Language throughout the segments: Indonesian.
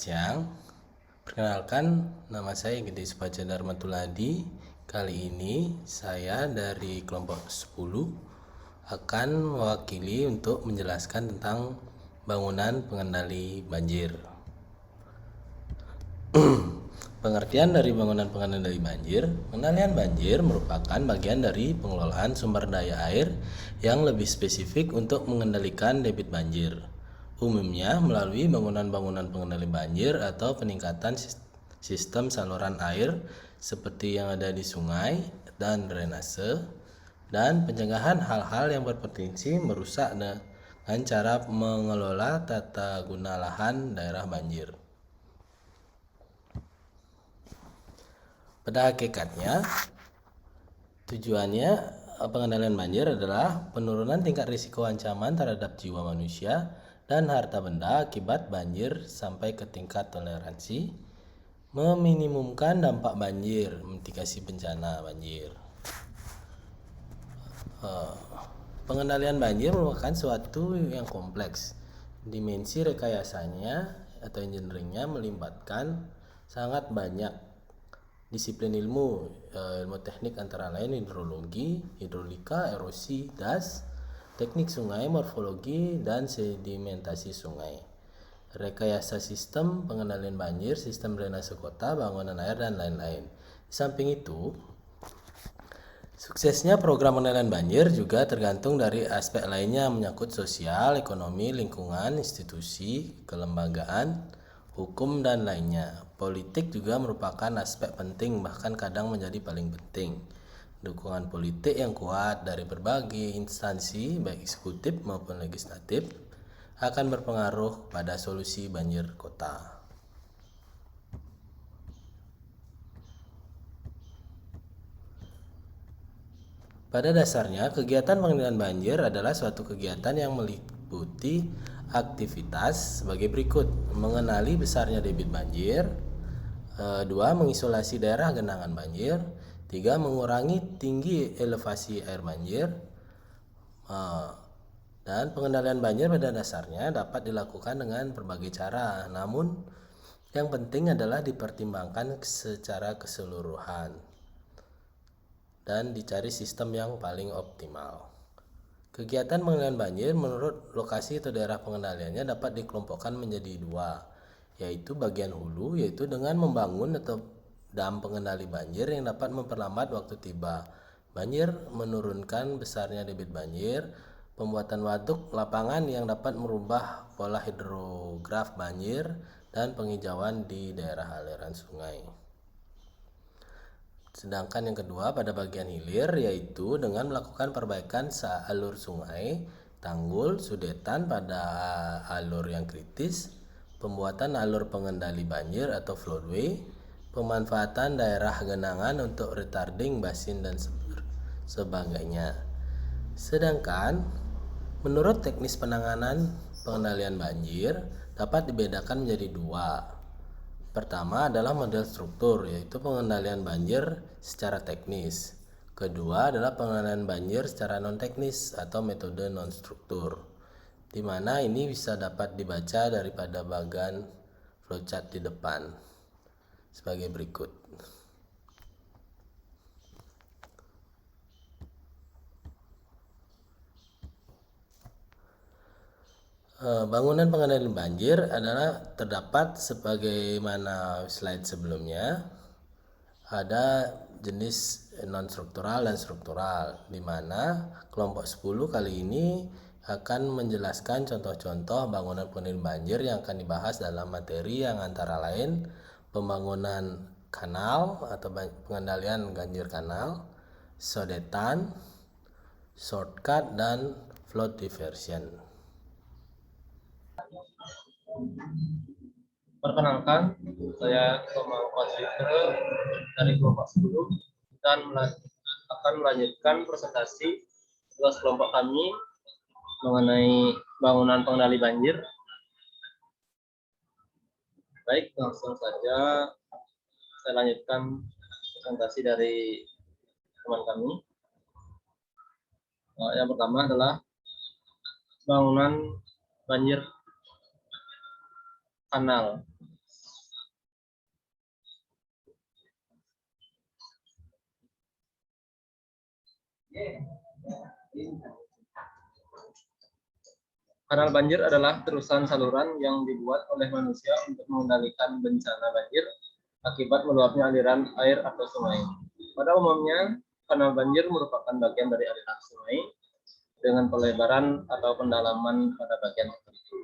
siang. Perkenalkan, nama saya Gede Supaja Darmatuladi. Kali ini saya dari kelompok 10 akan mewakili untuk menjelaskan tentang bangunan pengendali banjir. Pengertian dari bangunan pengendali banjir. Pengendalian banjir merupakan bagian dari pengelolaan sumber daya air yang lebih spesifik untuk mengendalikan debit banjir. Umumnya melalui bangunan-bangunan pengendali banjir atau peningkatan sistem saluran air seperti yang ada di sungai dan drainase, dan pencegahan hal-hal yang berpotensi merusak dengan cara mengelola tata guna lahan daerah banjir. Pada hakikatnya, tujuannya pengendalian banjir adalah penurunan tingkat risiko ancaman terhadap jiwa manusia dan harta benda akibat banjir sampai ke tingkat toleransi, meminimumkan dampak banjir, mitigasi bencana banjir. Pengendalian banjir merupakan suatu yang kompleks. Dimensi rekayasanya atau engineeringnya melibatkan sangat banyak disiplin ilmu teknik antara lain hidrologi, hidrolika, erosi, das, teknik sungai, morfologi, dan sedimentasi sungai, rekayasa sistem pengendalian banjir, sistem drainase kota, bangunan air, dan lain-lain. Di samping itu, suksesnya program pengendalian banjir juga tergantung dari aspek lainnya menyangkut sosial, ekonomi, lingkungan, institusi, kelembagaan, hukum, dan lainnya. Politik juga merupakan aspek penting, bahkan kadang menjadi paling penting. Dukungan politik yang kuat dari berbagai instansi, baik eksekutif maupun legislatif, akan berpengaruh pada solusi banjir kota. Pada dasarnya, kegiatan pengendalian banjir adalah suatu kegiatan yang meliputi aktivitas sebagai berikut: mengenali besarnya debit banjir, 2. Mengisolasi daerah genangan banjir, 3. Mengurangi tinggi elevasi air banjir. Dan pengendalian banjir pada dasarnya dapat dilakukan dengan berbagai cara, namun yang penting adalah dipertimbangkan secara keseluruhan dan dicari sistem yang paling optimal. Kegiatan pengendalian banjir menurut lokasi atau daerah pengendaliannya dapat dikelompokkan menjadi 2, yaitu bagian hulu, yaitu dengan membangun atau dam pengendali banjir yang dapat memperlambat waktu tiba banjir, menurunkan besarnya debit banjir, pembuatan waduk lapangan yang dapat merubah pola hidrograf banjir, dan penghijauan di daerah aliran sungai. Sedangkan yang kedua pada bagian hilir, yaitu dengan melakukan perbaikan alur sungai, tanggul, sudetan pada alur yang kritis, pembuatan alur pengendali banjir atau floodway, pemanfaatan daerah genangan untuk retarding basin dan sebagainya. Sedangkan menurut teknis penanganan pengendalian banjir dapat dibedakan menjadi 2. Pertama adalah model struktur, yaitu pengendalian banjir secara teknis. Kedua adalah pengendalian banjir secara non-teknis atau metode non-struktur, di mana ini bisa dapat dibaca daripada bagan flowchart di depan sebagai berikut. Bangunan pengendalian banjir adalah terdapat sebagaimana slide sebelumnya. Ada jenis non-struktural dan struktural, di mana kelompok 10 kali ini akan menjelaskan contoh-contoh bangunan pengendalian banjir yang akan dibahas dalam materi yang antara lain pembangunan kanal atau pengendalian banjir kanal, sodetan, shortcut, dan flood diversion. Perkenalkan, saya Tomang Fitra dari kelompok 10 dan akan melanjutkan presentasi tugas kelompok kami mengenai bangunan pengendali banjir. Baik, langsung saja saya lanjutkan presentasi dari teman kami. Yang pertama adalah bangunan banjir kanal. Kanal banjir adalah terusan saluran yang dibuat oleh manusia untuk mengendalikan bencana banjir akibat meluapnya aliran air atau sungai. Pada umumnya, kanal banjir merupakan bagian dari aliran sungai dengan pelebaran atau pendalaman pada bagian tertentu.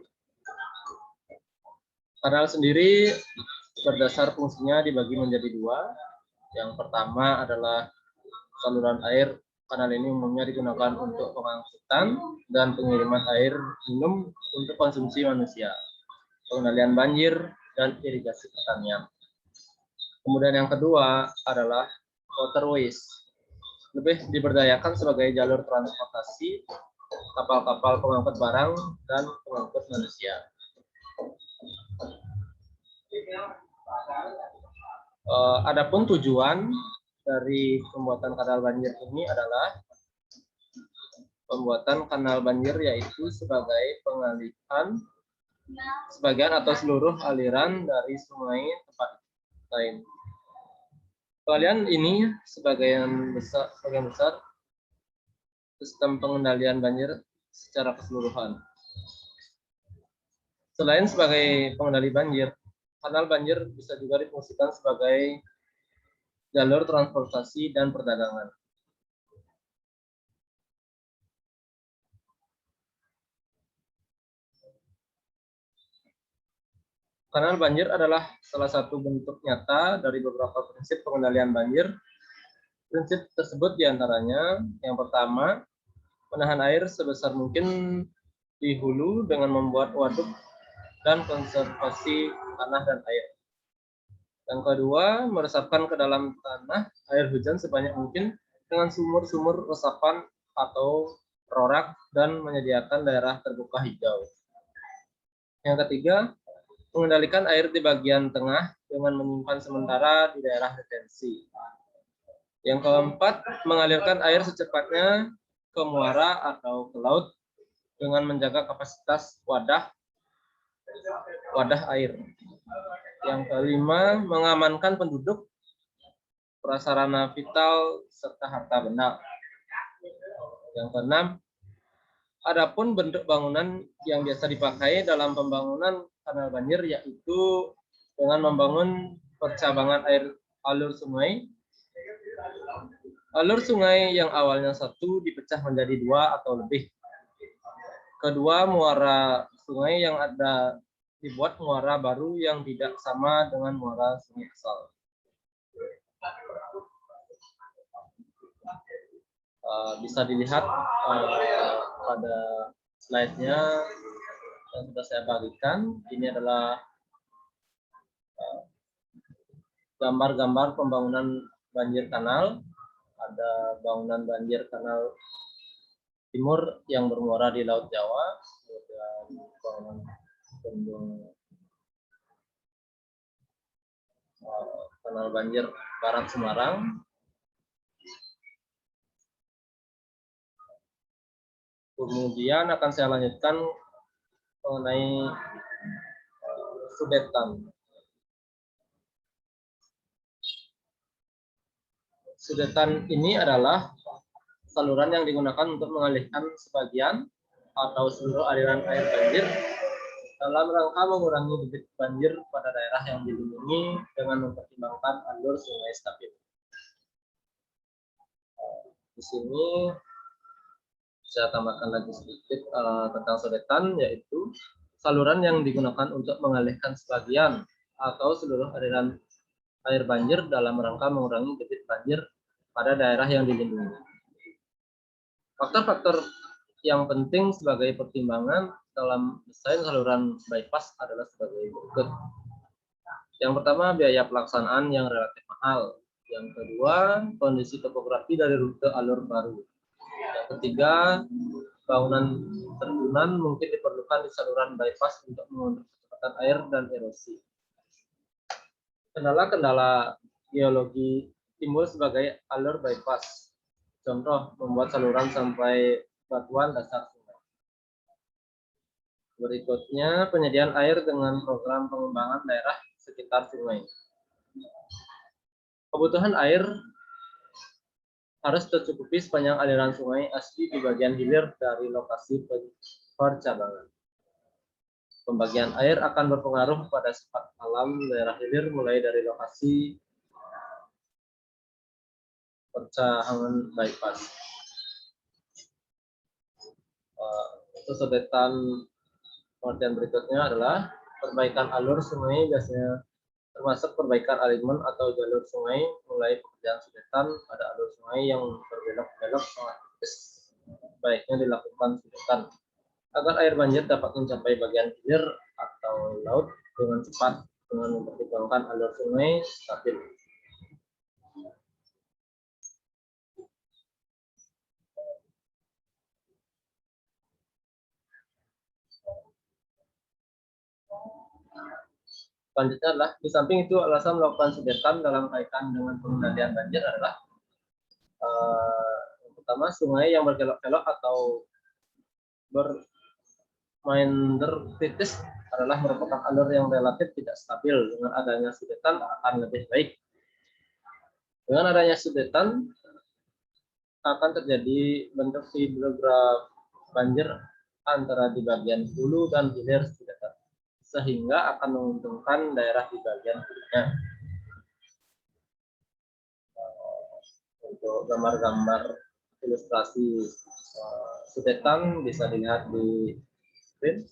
Kanal sendiri berdasar fungsinya dibagi menjadi dua. Yang pertama adalah saluran air. Kanal ini umumnya digunakan untuk pengangkutan dan pengiriman air minum untuk konsumsi manusia, pengendalian banjir, dan irigasi pertanian. Kemudian yang kedua adalah waterways. Lebih diberdayakan sebagai jalur transportasi kapal-kapal pengangkut barang dan pengangkut manusia. Adapun tujuan dari pembuatan kanal banjir ini adalah pembuatan kanal banjir yaitu sebagai pengalihan sebagian atau seluruh aliran dari sungai tempat lain. Pengalihan ini sebagian besar sistem pengendalian banjir secara keseluruhan. Selain sebagai pengendali banjir, kanal banjir bisa juga difungsikan sebagai jalur transportasi dan perdagangan. Kanal banjir adalah salah satu bentuk nyata dari beberapa prinsip pengendalian banjir. Prinsip tersebut diantaranya, yang pertama, menahan air sebesar mungkin di hulu dengan membuat waduk dan konservasi tanah dan air. Yang kedua, meresapkan ke dalam tanah air hujan sebanyak mungkin dengan sumur-sumur resapan atau rorak dan menyediakan daerah terbuka hijau. Yang ketiga, mengendalikan air di bagian tengah dengan menyimpan sementara di daerah retensi. Yang keempat, mengalirkan air secepatnya ke muara atau ke laut dengan menjaga kapasitas wadah air. Yang kelima, mengamankan penduduk, prasarana vital, serta harta benda. Yang keenam, adapun bentuk bangunan yang biasa dipakai dalam pembangunan kanal banjir yaitu dengan membangun percabangan air alur sungai. Alur sungai yang awalnya satu dipecah menjadi dua atau lebih. Kedua, muara sungai yang ada dibuat muara baru yang tidak sama dengan muara sungai asal. Bisa dilihat pada slide-nya yang sudah saya bagikan. Ini adalah gambar-gambar pembangunan banjir kanal. Ada bangunan banjir kanal timur yang bermuara di Laut Jawa, kemudian bangunan bendung kanal banjir barat Semarang. Kemudian akan saya lanjutkan mengenai Sudetan. Sudetan ini adalah saluran yang digunakan untuk mengalihkan sebagian atau seluruh aliran air banjir dalam rangka mengurangi debit banjir pada daerah yang dilindungi dengan mempertimbangkan alur sungai stabil. Di sini saya tambahkan lagi sedikit tentang sudetan, yaitu saluran yang digunakan untuk mengalihkan sebagian atau seluruh aliran air banjir dalam rangka mengurangi debit banjir pada daerah yang dilindungi. Faktor-faktor yang penting sebagai pertimbangan dalam desain saluran bypass adalah sebagai berikut. Yang pertama, biaya pelaksanaan yang relatif mahal. Yang kedua, kondisi topografi dari rute alur baru. Yang ketiga, bangunan terjunan mungkin diperlukan di saluran bypass untuk mengontrol kecepatan air dan erosi. Kendala-kendala geologi timbul sebagai alur bypass. Contoh, membuat saluran sampai batuan dasar sungai. Berikutnya, penyediaan air dengan program pengembangan daerah sekitar sungai. Kebutuhan air harus tercukupi sepanjang aliran sungai asli di bagian hilir dari lokasi percabangan. Pembagian air akan berpengaruh pada sifat alam daerah hilir mulai dari lokasi percabangan bypass. Sudetan pengertian berikutnya adalah perbaikan alur sungai biasanya termasuk perbaikan alignment atau jalur sungai mulai pekerjaan sudetan pada alur sungai yang berbelok-belok sangat tipis. Baiknya dilakukan sudetan agar air banjir dapat mencapai bagian hilir atau laut dengan cepat dengan mempertimbangkan alur sungai stabil. Selanjutnya adalah di samping itu alasan melakukan sudetan dalam kaitan dengan pengendalian banjir adalah yang pertama, sungai yang berkelok-kelok atau bermeander kritis adalah merupakan alur yang relatif tidak stabil. Dengan adanya sudetan akan lebih baik. Dengan adanya sudetan akan terjadi bentuk hidrograf banjir antara di bagian hulu dan hilir sudetan, sehingga akan menguntungkan daerah di bagian hulunya. Untuk gambar-gambar ilustrasi sudetan bisa dilihat di screen.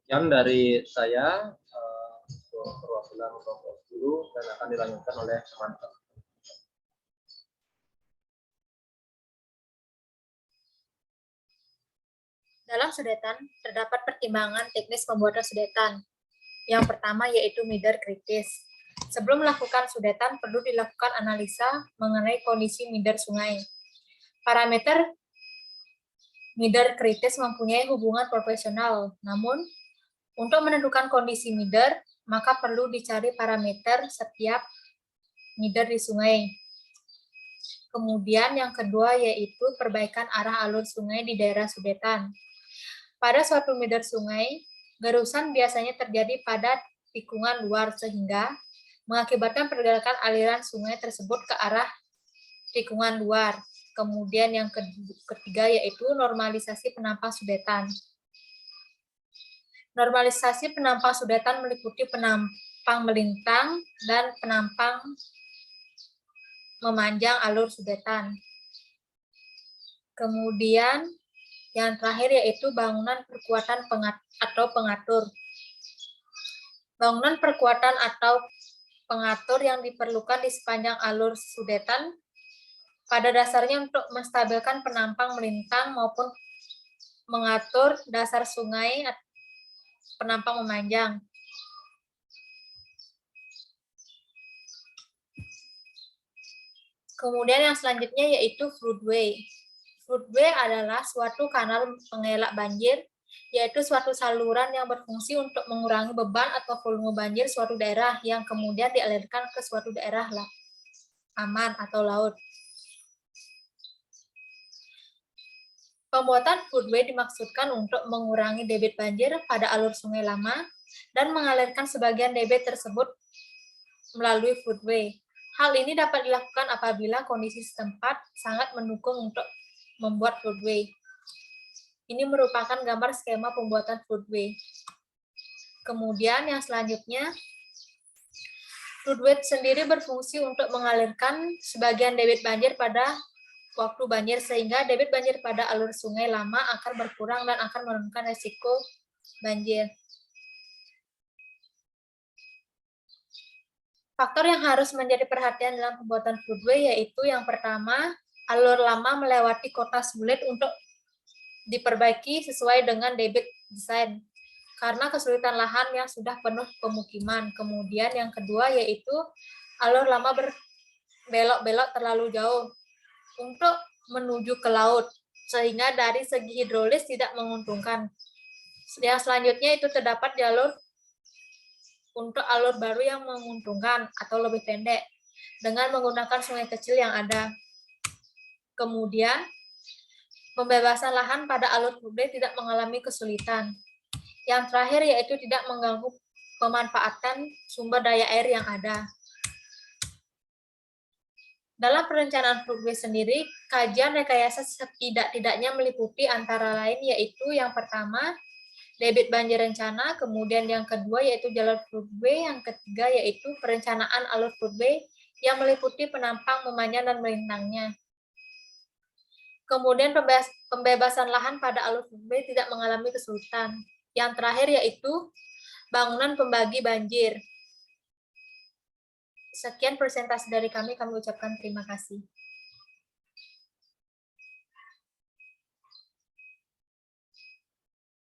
Sekian dari saya perwakilan kelompok 10 dan akan dilanjutkan oleh teman-teman. Dalam sudetan, terdapat pertimbangan teknis pembuatan sudetan. Yang pertama yaitu meter kritis. Sebelum melakukan sudetan, perlu dilakukan analisa mengenai kondisi meter sungai. Parameter meter kritis mempunyai hubungan proporsional, namun untuk menentukan kondisi meter, maka perlu dicari parameter setiap meter di sungai. Kemudian yang kedua yaitu perbaikan arah alur sungai di daerah sudetan. Pada suatu meter sungai, gerusan biasanya terjadi pada tikungan luar sehingga mengakibatkan pergerakan aliran sungai tersebut ke arah tikungan luar. Kemudian yang ketiga yaitu normalisasi penampang sudetan. Normalisasi penampang sudetan meliputi penampang melintang dan penampang memanjang alur sudetan. Kemudian yang terakhir yaitu bangunan perkuatan atau pengatur. Bangunan perkuatan atau pengatur yang diperlukan di sepanjang alur sudetan pada dasarnya untuk menstabilkan penampang melintang maupun mengatur dasar sungai penampang memanjang. Kemudian yang selanjutnya yaitu floodway. Floodway adalah suatu kanal pengelak banjir, yaitu suatu saluran yang berfungsi untuk mengurangi beban atau volume banjir suatu daerah yang kemudian dialirkan ke suatu daerah aman atau laut. Pembuatan floodway dimaksudkan untuk mengurangi debit banjir pada alur sungai lama dan mengalirkan sebagian debit tersebut melalui floodway. Hal ini dapat dilakukan apabila kondisi setempat sangat mendukung untuk membuat floodway. Ini merupakan gambar skema pembuatan floodway. Kemudian yang selanjutnya, floodway sendiri berfungsi untuk mengalirkan sebagian debit banjir pada waktu banjir sehingga debit banjir pada alur sungai lama akan berkurang dan akan menurunkan risiko banjir. Faktor yang harus menjadi perhatian dalam pembuatan floodway yaitu yang pertama, alur lama melewati kota sulit untuk diperbaiki sesuai dengan debit desain karena kesulitan lahan yang sudah penuh pemukiman. Kemudian yang kedua yaitu alur lama berbelok-belok terlalu jauh untuk menuju ke laut sehingga dari segi hidrolis tidak menguntungkan. Yang selanjutnya itu terdapat jalur untuk alur baru yang menguntungkan atau lebih pendek dengan menggunakan sungai kecil yang ada. Kemudian, pembebasan lahan pada alur footway tidak mengalami kesulitan. Yang terakhir yaitu tidak mengganggu pemanfaatan sumber daya air yang ada. Dalam perencanaan footway sendiri, kajian rekayasa setidak-tidaknya meliputi antara lain yaitu yang pertama, debit banjir rencana, kemudian yang kedua yaitu jalur footway, yang ketiga yaitu perencanaan alur footway yang meliputi penampang, memanjang, dan melintangnya. Kemudian pembebasan lahan pada alur footway tidak mengalami kesulitan. Yang terakhir yaitu bangunan pembagi banjir. Sekian presentasi dari kami ucapkan terima kasih.